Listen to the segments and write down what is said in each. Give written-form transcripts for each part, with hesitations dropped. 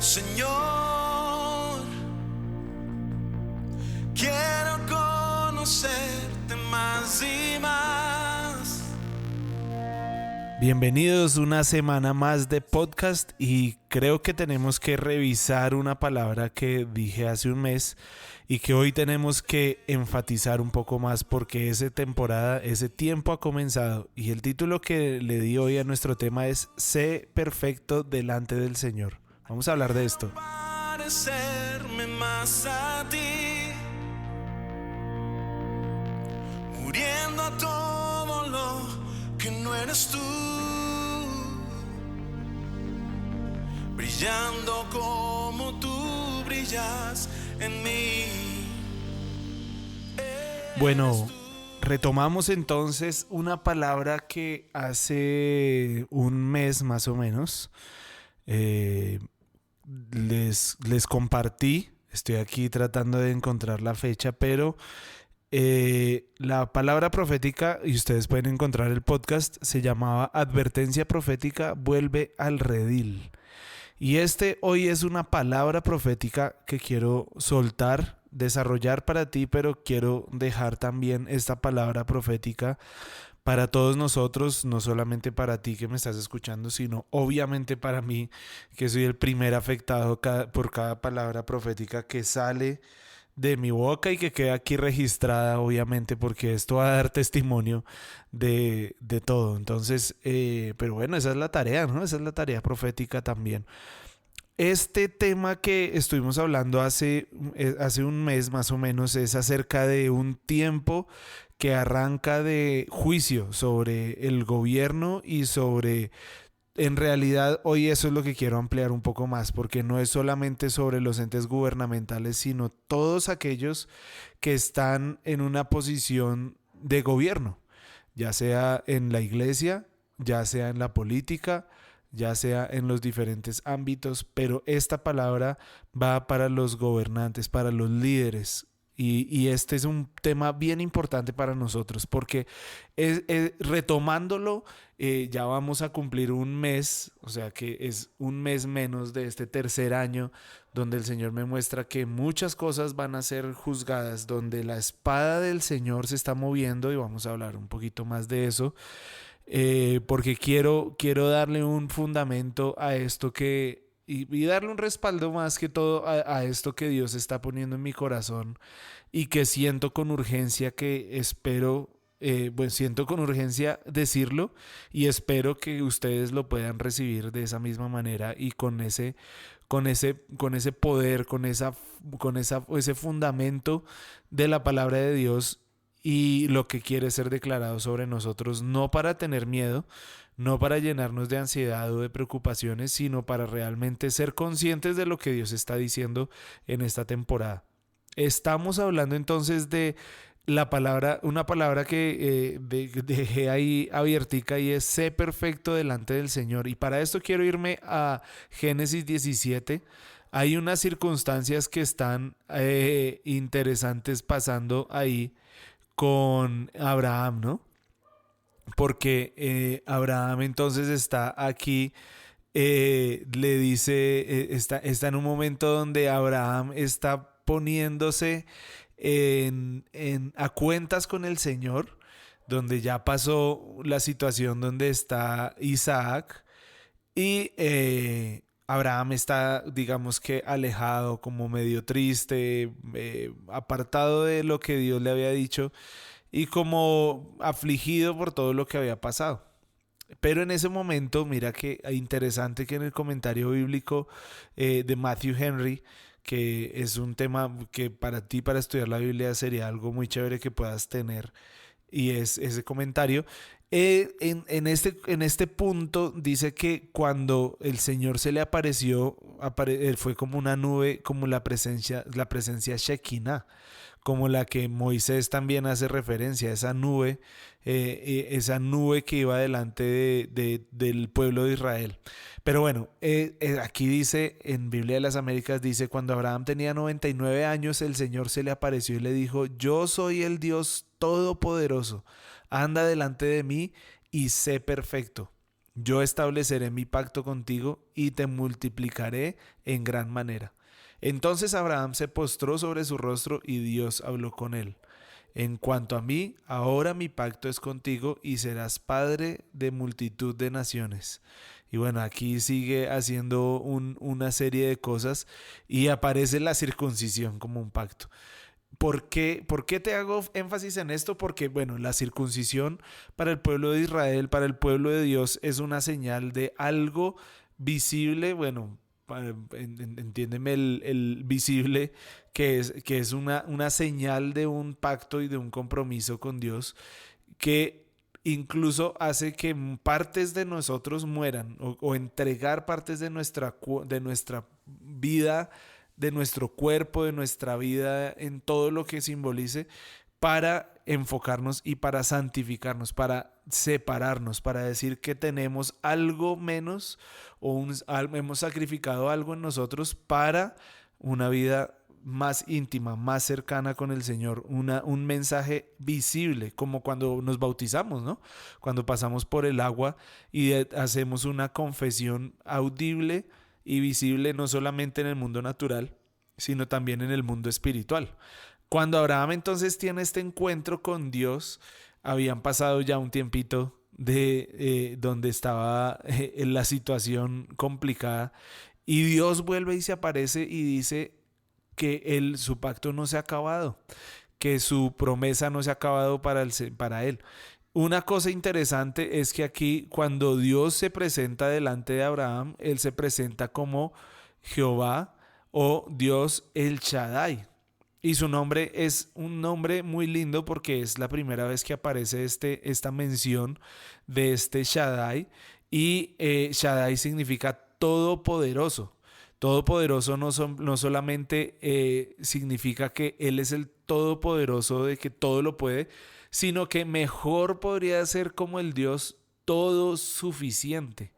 Señor, quiero conocerte más y más. Bienvenidos una semana más de podcast y creo que tenemos que revisar una palabra que dije hace un mes y que hoy tenemos que enfatizar un poco más porque esa temporada, ese tiempo ha comenzado y el título que le di hoy a nuestro tema es Sé perfecto delante del Señor. Vamos a hablar de esto. Parecerme más a ti, muriendo a todo lo que no eres tú, brillando como tú brillas en mí. Bueno, retomamos entonces una palabra que hace un mes más o menos les compartí. Estoy aquí tratando de encontrar la fecha, pero la palabra profética, y ustedes pueden encontrar el podcast, se llamaba Advertencia Profética Vuelve al Redil. Y hoy es una palabra profética que quiero soltar, desarrollar para ti, pero quiero dejar también esta palabra profética para todos nosotros, no solamente para ti que me estás escuchando, sino obviamente para mí, que soy el primer afectado por cada palabra profética que sale de mi boca y que queda aquí registrada, obviamente, porque esto va a dar testimonio de todo. Entonces, pero bueno, esa es la tarea, ¿no? Esa es la tarea profética también. Este tema que estuvimos hablando hace un mes más o menos es acerca de un tiempo que arranca de juicio sobre el gobierno y sobre, en realidad hoy eso es lo que quiero ampliar un poco más, porque no es solamente sobre los entes gubernamentales, sino todos aquellos que están en una posición de gobierno, ya sea en la iglesia, ya sea en la política, ya sea en los diferentes ámbitos, pero esta palabra va para los gobernantes, para los líderes. Y este es un tema bien importante para nosotros porque retomándolo, ya vamos a cumplir un mes, o sea que es un mes menos de este tercer año donde el Señor me muestra que muchas cosas van a ser juzgadas, donde la espada del Señor se está moviendo y vamos a hablar un poquito más de eso. Porque quiero darle un fundamento a esto y darle un respaldo más que todo a esto que Dios está poniendo en mi corazón y que siento con urgencia que espero, siento con urgencia decirlo y espero que ustedes lo puedan recibir de esa misma manera y con ese poder, ese fundamento de la palabra de Dios y lo que quiere ser declarado sobre nosotros, no para tener miedo, no para llenarnos de ansiedad o de preocupaciones, sino para realmente ser conscientes de lo que Dios está diciendo en esta temporada. Estamos hablando entonces de una palabra que dejé ahí abiertica y es sé perfecto delante del Señor. Y para esto quiero irme a Génesis 17. Hay unas circunstancias que están interesantes pasando ahí con Abraham, ¿no? Porque Abraham entonces está aquí, le dice, está en un momento donde Abraham está poniéndose a cuentas con el Señor, donde ya pasó la situación donde está Isaac y Abraham está, digamos que alejado, como medio triste, apartado de lo que Dios le había dicho y como afligido por todo lo que había pasado. Pero en ese momento, mira que interesante que en el comentario bíblico de Matthew Henry, que es un tema que para ti, para estudiar la Biblia, sería algo muy chévere que puedas tener, y es ese comentario. En este punto dice que cuando el Señor se le apareció, fue como una nube, como la presencia Shekinah, como la que Moisés también hace referencia, esa nube que iba delante del pueblo de Israel. Pero bueno, aquí dice, en Biblia de las Américas, dice, cuando Abraham tenía 99 años, el Señor se le apareció y le dijo, yo soy el Dios Todopoderoso, anda delante de mí y sé perfecto. yo estableceré mi pacto contigo y te multiplicaré en gran manera. Entonces Abraham se postró sobre su rostro y Dios habló con él. En cuanto a mí, ahora mi pacto es contigo y serás padre de multitud de naciones. Y bueno, aquí sigue haciendo una serie de cosas y aparece la circuncisión como un pacto. ¿Por qué te hago énfasis en esto? Porque, bueno, la circuncisión para el pueblo de Israel, para el pueblo de Dios, es una señal de algo visible, bueno, entiéndeme el visible, que es una señal de un pacto y de un compromiso con Dios, que incluso hace que partes de nosotros mueran o entregar partes de nuestra vida, de nuestro cuerpo, de nuestra vida, en todo lo que simbolice, para enfocarnos y para santificarnos, para separarnos, para decir que tenemos algo menos hemos sacrificado algo en nosotros para una vida más íntima, más cercana con el Señor, un mensaje visible, como cuando nos bautizamos, ¿no? Cuando pasamos por el agua y hacemos una confesión audible y visible, no solamente en el mundo natural, sino también en el mundo espiritual. Cuando Abraham entonces tiene este encuentro con Dios, habían pasado ya un tiempito de donde estaba en la situación complicada, y Dios vuelve y se aparece y dice que su pacto no se ha acabado, que su promesa no se ha acabado para él. Una cosa interesante es que aquí, cuando Dios se presenta delante de Abraham, él se presenta como Jehová o Dios el Shaddai. Y su nombre es un nombre muy lindo porque es la primera vez que aparece esta mención de este Shaddai. Y Shaddai significa todopoderoso. Todopoderoso no solamente significa que Él es el todopoderoso, de que todo lo puede, sino que mejor podría ser como el Dios todo suficiente,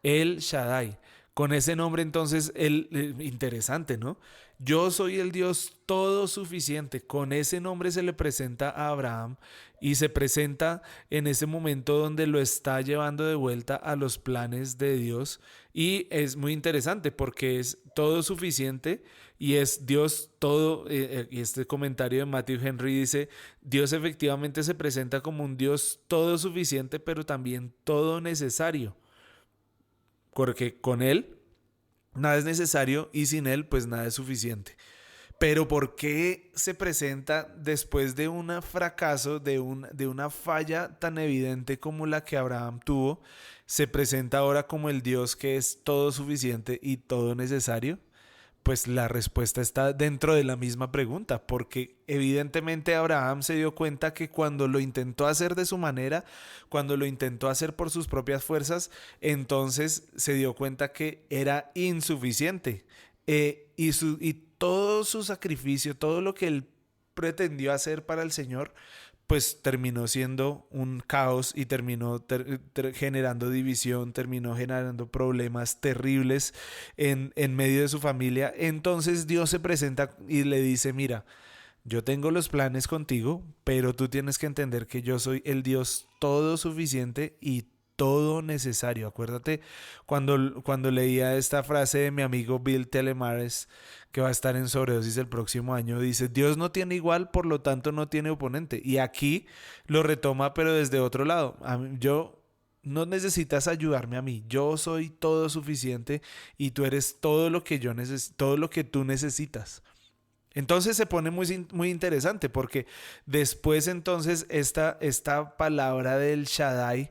el Shaddai. Con ese nombre entonces, interesante, ¿no? Yo soy el Dios todo suficiente. Con ese nombre se le presenta a Abraham y se presenta en ese momento donde lo está llevando de vuelta a los planes de Dios. Y es muy interesante porque es todo suficiente y es Dios todo. Y este comentario de Matthew Henry dice: Dios efectivamente se presenta como un Dios todo suficiente, pero también todo necesario. Porque con Él nada es necesario y sin Él pues nada es suficiente. Pero ¿por qué se presenta después de un fracaso, de una falla tan evidente como la que Abraham tuvo? Se presenta ahora como el Dios que es todo suficiente y todo necesario. Pues la respuesta está dentro de la misma pregunta, porque evidentemente Abraham se dio cuenta que cuando lo intentó hacer de su manera, cuando lo intentó hacer por sus propias fuerzas, entonces se dio cuenta que era insuficiente. Y todo su sacrificio, todo lo que él pretendió hacer para el Señor, pues terminó siendo un caos y terminó generando división, terminó generando problemas terribles en medio de su familia. Entonces Dios se presenta y le dice: mira, yo tengo los planes contigo, pero tú tienes que entender que yo soy el Dios todo suficiente y todo necesario. Acuérdate cuando leía esta frase de mi amigo Bill Telemares, que va a estar en sobredosis el próximo año, dice: Dios no tiene igual, por lo tanto no tiene oponente. Y aquí lo retoma, pero desde otro lado. Yo no necesitas ayudarme a mí, yo soy todo suficiente y tú eres todo lo que todo lo que tú necesitas. Entonces se pone muy interesante porque después entonces esta palabra del Shaddai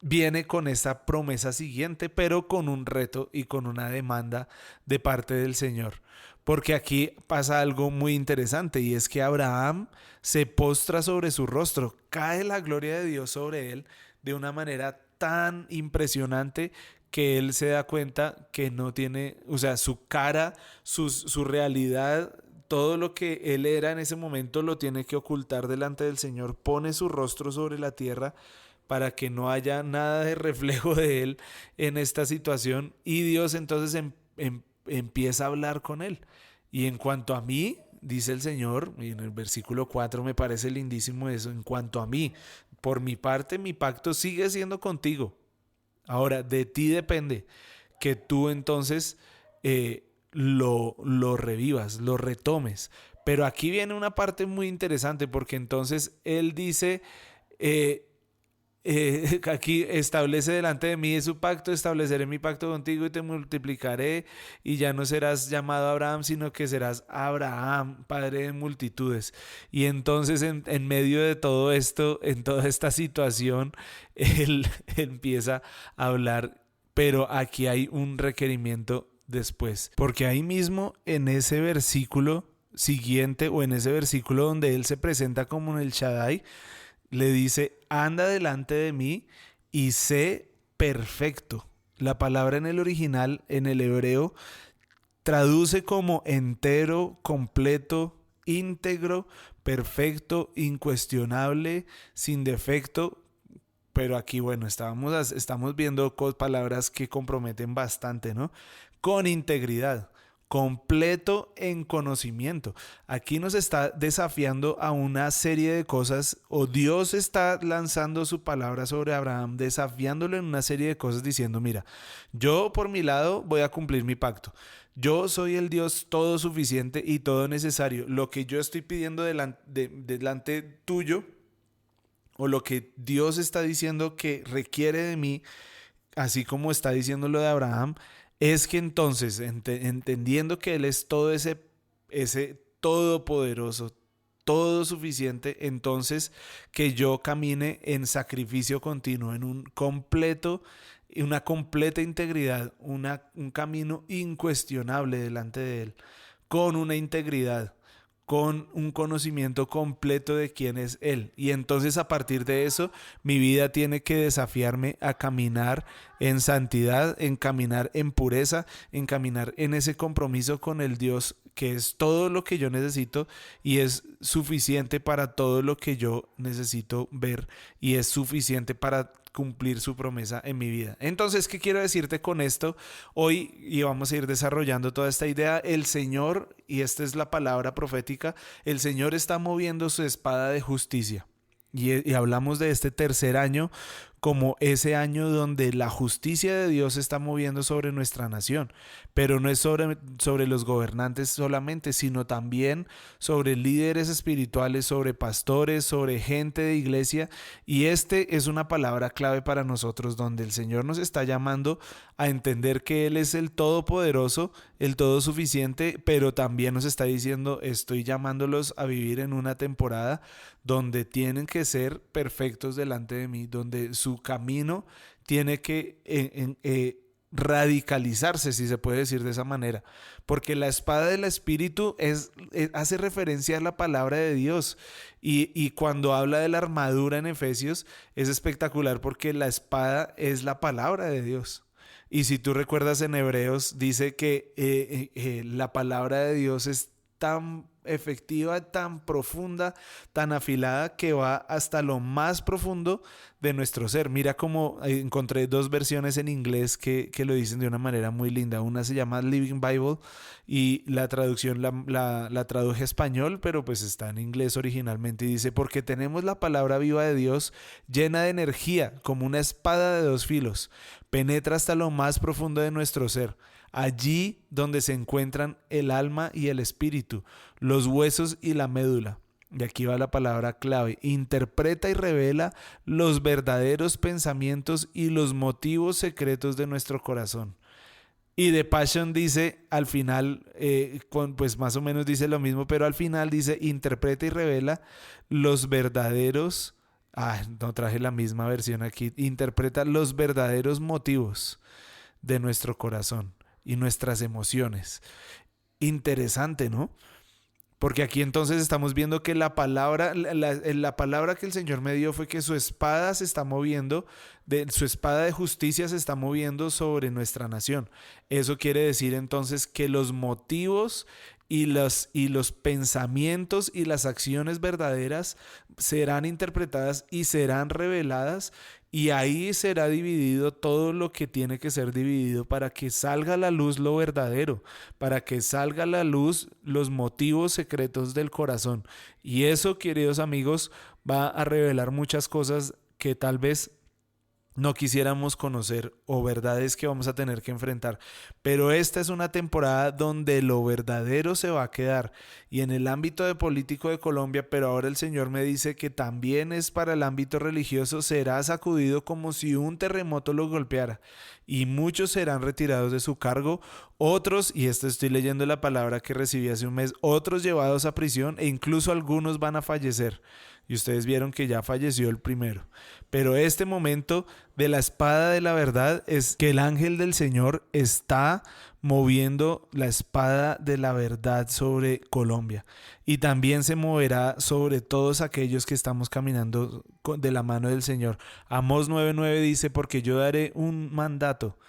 viene con esta promesa siguiente, pero con un reto y con una demanda de parte del Señor. Porque aquí pasa algo muy interesante, y es que Abraham se postra sobre su rostro, cae la gloria de Dios sobre él de una manera tan impresionante que él se da cuenta que no tiene, o sea, su cara, su realidad, todo lo que él era en ese momento lo tiene que ocultar delante del Señor, pone su rostro sobre la tierra para que no haya nada de reflejo de él en esta situación, y Dios entonces empieza a hablar con él. Y en cuanto a mí, dice el Señor, y en el versículo 4 me parece lindísimo eso: en cuanto a mí, por mi parte, mi pacto sigue siendo contigo. Ahora, de ti depende que tú entonces lo revivas, lo retomes. Pero aquí viene una parte muy interesante porque entonces él dice, eh, aquí establece delante de mí su pacto, estableceré mi pacto contigo y te multiplicaré y ya no serás llamado Abraham, sino que serás Abraham, padre de multitudes. Y entonces en medio de todo esto, en toda esta situación, él empieza a hablar, pero aquí hay un requerimiento después, porque ahí mismo en ese versículo siguiente o en ese versículo donde él se presenta como el Shaddai, le dice, anda delante de mí y sé perfecto. La palabra en el original, en el hebreo, traduce como entero, completo, íntegro, perfecto, incuestionable, sin defecto. Pero aquí, bueno, estamos viendo palabras que comprometen bastante, ¿no? Con integridad, completo en conocimiento. Aquí nos está desafiando a una serie de cosas, o Dios está lanzando su palabra sobre Abraham, desafiándolo en una serie de cosas, diciendo, mira, yo por mi lado voy a cumplir mi pacto. Yo soy el Dios todo suficiente y todo necesario. Lo que yo estoy pidiendo delante tuyo, o lo que Dios está diciendo que requiere de mí, así como está diciendo lo de Abraham, es que entonces, entendiendo que Él es todo ese todopoderoso, todo suficiente, entonces que yo camine en sacrificio continuo, en una completa integridad, un camino incuestionable delante de Él, con una integridad, con un conocimiento completo de quién es Él. Y entonces a partir de eso, mi vida tiene que desafiarme a caminar en santidad, en caminar en pureza, en caminar en ese compromiso con el Dios que es todo lo que yo necesito y es suficiente para todo lo que yo necesito ver y es suficiente para cumplir su promesa en mi vida. Entonces, ¿qué quiero decirte con esto? Hoy, y vamos a ir desarrollando toda esta idea, el Señor, y esta es la palabra profética, el Señor está moviendo su espada de justicia. Y hablamos de este tercer año como ese año donde la justicia de Dios se está moviendo sobre nuestra nación, pero no es sobre los gobernantes solamente, sino también sobre líderes espirituales, sobre pastores, sobre gente de iglesia, y este es una palabra clave para nosotros donde el Señor nos está llamando a entender que Él es el todopoderoso, el todo suficiente, pero también nos está diciendo, estoy llamándolos a vivir en una temporada donde tienen que ser perfectos delante de mí, donde su camino tiene que radicalizarse, si se puede decir de esa manera, porque la espada del Espíritu hace referencia a la palabra de Dios y cuando habla de la armadura en Efesios es espectacular porque la espada es la palabra de Dios. Y si tú recuerdas en Hebreos dice que la palabra de Dios es tan efectiva, tan profunda, tan afilada que va hasta lo más profundo de nuestro ser. Mira cómo encontré dos versiones en inglés que lo dicen de una manera muy linda. Una se llama Living Bible y la traducción la traduje a español, pero pues está en inglés originalmente y dice, porque tenemos la palabra viva de Dios llena de energía como una espada de dos filos, penetra hasta lo más profundo de nuestro ser. Allí donde se encuentran el alma y el espíritu, los huesos y la médula. Y aquí va la palabra clave. Interpreta y revela los verdaderos pensamientos y los motivos secretos de nuestro corazón. Y The Passion dice al final, pues más o menos dice lo mismo, pero al final dice, interpreta y revela los verdaderos, no traje la misma versión aquí, interpreta los verdaderos motivos de nuestro corazón y nuestras emociones. Interesante, ¿no? Porque aquí entonces estamos viendo que la palabra que el Señor me dio fue que su espada se está moviendo, su espada de justicia se está moviendo sobre nuestra nación. Eso quiere decir entonces que los motivos y los pensamientos y las acciones verdaderas serán interpretadas y serán reveladas. Y ahí será dividido todo lo que tiene que ser dividido para que salga a la luz lo verdadero, para que salga a la luz los motivos secretos del corazón. Y eso, queridos amigos, va a revelar muchas cosas que tal vez no quisiéramos conocer o verdades que vamos a tener que enfrentar. Pero esta es una temporada donde lo verdadero se va a quedar. Y en el ámbito de político de Colombia, pero ahora el Señor me dice que también es para el ámbito religioso, será sacudido como si un terremoto lo golpeara. Y muchos serán retirados de su cargo, otros, y esto estoy leyendo la palabra que recibí hace un mes, otros llevados a prisión e incluso algunos van a fallecer. Y ustedes vieron que ya falleció el primero. Pero este momento de la espada de la verdad es que el ángel del Señor está moviendo la espada de la verdad sobre Colombia. Y también se moverá sobre todos aquellos que estamos caminando de la mano del Señor. Amós 9:9 dice, porque yo daré un mandato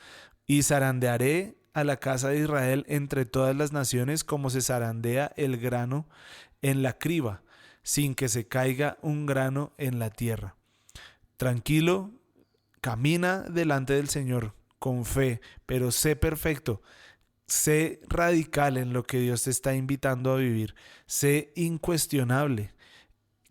y zarandearé a la casa de Israel entre todas las naciones como se zarandea el grano en la criba, sin que se caiga un grano en la tierra. Tranquilo, camina delante del Señor con fe, pero sé perfecto, sé radical en lo que Dios te está invitando a vivir, sé incuestionable,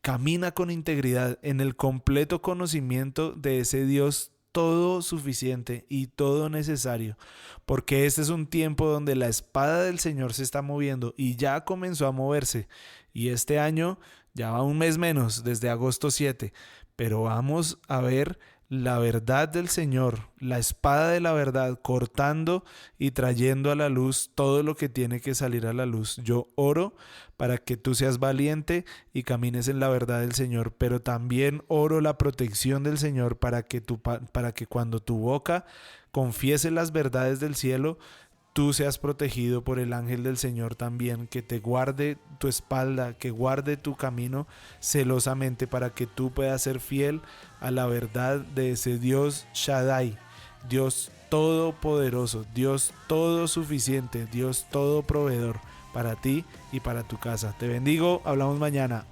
camina con integridad en el completo conocimiento de ese Dios todo suficiente y todo necesario, porque este es un tiempo donde la espada del Señor se está moviendo y ya comenzó a moverse, y este año ya va un mes menos, desde agosto 7, pero vamos a ver la verdad del Señor, la espada de la verdad, cortando y trayendo a la luz todo lo que tiene que salir a la luz. Yo oro para que tú seas valiente y camines en la verdad del Señor, pero también oro la protección del Señor para que cuando tu boca confiese las verdades del cielo, tú seas protegido por el ángel del Señor también, que te guarde tu espalda, que guarde tu camino celosamente para que tú puedas ser fiel a la verdad de ese Dios Shaddai, Dios todopoderoso, Dios todo suficiente, Dios todo proveedor para ti y para tu casa. Te bendigo, hablamos mañana.